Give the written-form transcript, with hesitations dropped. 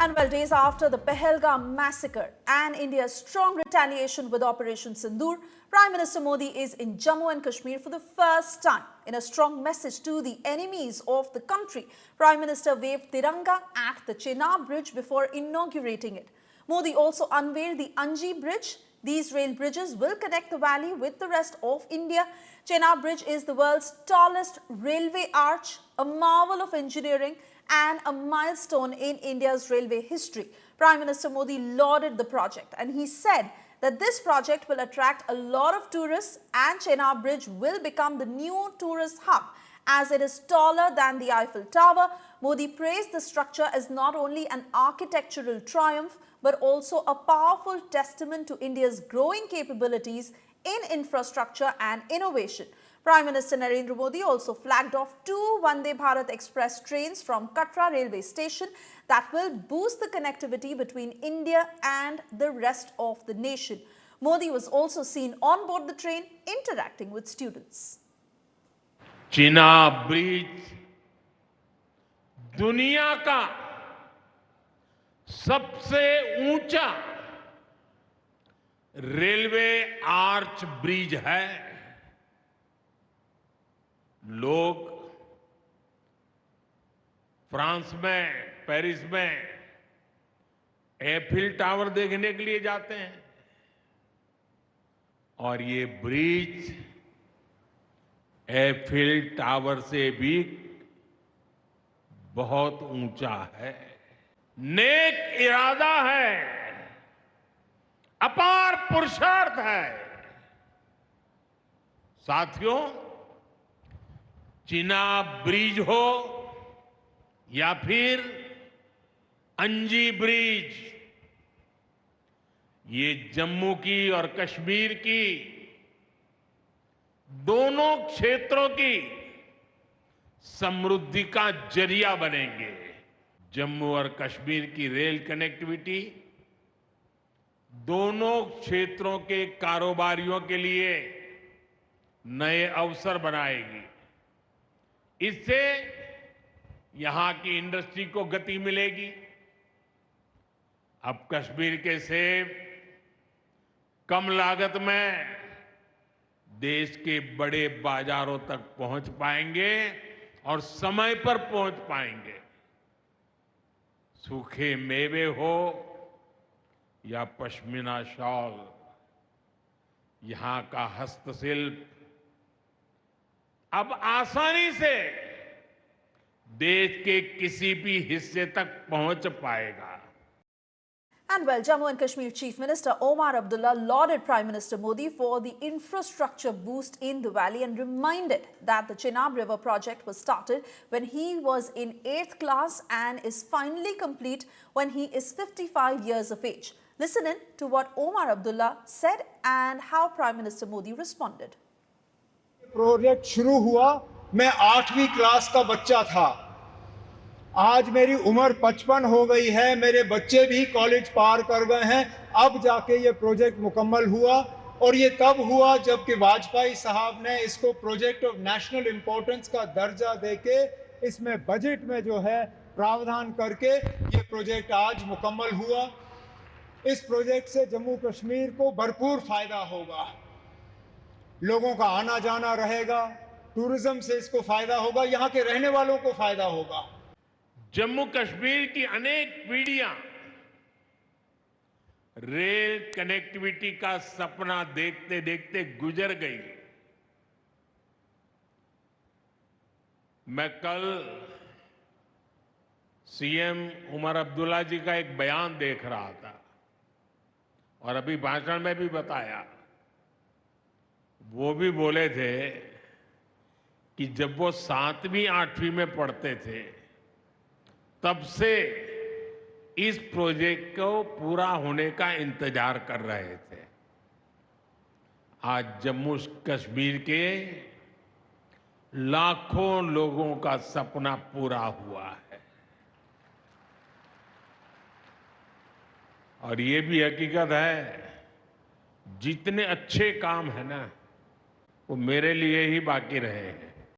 And well, days after the Pahalgam massacre and India's strong retaliation with Operation Sindoor, Prime Minister Modi is in Jammu and Kashmir for the first time. In a strong message to the enemies of the country, Prime Minister waved Tiranga at the Chenab Bridge before inaugurating it. Modi also unveiled the Anji Bridge. These rail bridges will connect the valley with the rest of India. Chenab Bridge is the world's tallest railway arch, a marvel of engineering and a milestone in India's railway history. Prime Minister Modi lauded the project and he said that this project will attract a lot of tourists and Chenab Bridge will become the new tourist hub as it is taller than the Eiffel Tower. Modi praised the structure as not only an architectural triumph but also a powerful testament to India's growing capabilities in infrastructure and innovation. Prime Minister Narendra Modi also flagged off 2 Vande Bharat Express trains from Katra railway station that will boost the connectivity between India and the rest of the nation. Modi was also seen on board the train interacting with students. Chenab bridge दुनिया का सबसे ऊंचा railway arch bridge है। लोग France में, Paris में Eiffel tower देखने के लिए जाते हैं और ये ब्रिज एफिल टावर से भी बहुत ऊंचा है। नेक इरादा है, अपार पुरुषार्थ है। साथियों, चेनाब ब्रिज हो या फिर अंजी ब्रिज, ये जम्मू की और कश्मीर की दोनों क्षेत्रों की समृद्धि का जरिया बनेंगे। जम्मू और कश्मीर की रेल कनेक्टिविटी दोनों क्षेत्रों के कारोबारियों के लिए नए अवसर बनाएगी। इससे यहां की इंडस्ट्री को गति मिलेगी। अब कश्मीर के सेब कम लागत में देश के बड़े बाजारों तक पहुंच पाएंगे और समय पर पहुंच पाएंगे। सूखे मेवे हो या पश्मीना शॉल, यहां का हस्तशिल्प अब आसानी से देश के किसी भी हिस्से तक पहुंच पाएगा। And well, Jammu and Kashmir Chief Minister Omar Abdullah lauded Prime Minister Modi for the infrastructure boost in the valley and reminded that the Chenab River project was started when he was in 8th class and is finally complete when he is 55 years of age. Listen in to what Omar Abdullah said and how Prime Minister Modi responded. Project शुरू हुआ, मैं 8वीं class का बच्चा था। आज मेरी उम्र 55 हो गई है, मेरे बच्चे भी कॉलेज पार कर गए हैं। अब जाके ये प्रोजेक्ट मुकम्मल हुआ और ये तब हुआ जबकि वाजपेयी साहब ने इसको प्रोजेक्ट ऑफ नेशनल इंपॉर्टेंस का दर्जा देके इसमें बजट में जो है प्रावधान करके ये प्रोजेक्ट आज मुकम्मल हुआ। इस प्रोजेक्ट से जम्मू कश्मीर को भरपूर फायदा होगा, लोगों का आना जाना रहेगा, टूरिज्म से इसको फायदा होगा, यहाँ के रहने वालों को फायदा होगा। जम्मू कश्मीर की अनेक पीढ़ियां रेल कनेक्टिविटी का सपना देखते देखते गुजर गई। मैं कल सीएम उमर अब्दुल्ला जी का एक बयान देख रहा था और अभी भाषण में भी बताया। वो भी बोले थे कि जब वो 7वीं 8वीं में पढ़ते थे तब से इस प्रोजेक्ट को पूरा होने का इंतजार कर रहे थे। आज जम्मू कश्मीर के लाखों लोगों का सपना पूरा हुआ है और ये भी हकीकत है, जितने अच्छे काम है ना वो मेरे लिए ही बाकी रहे हैं।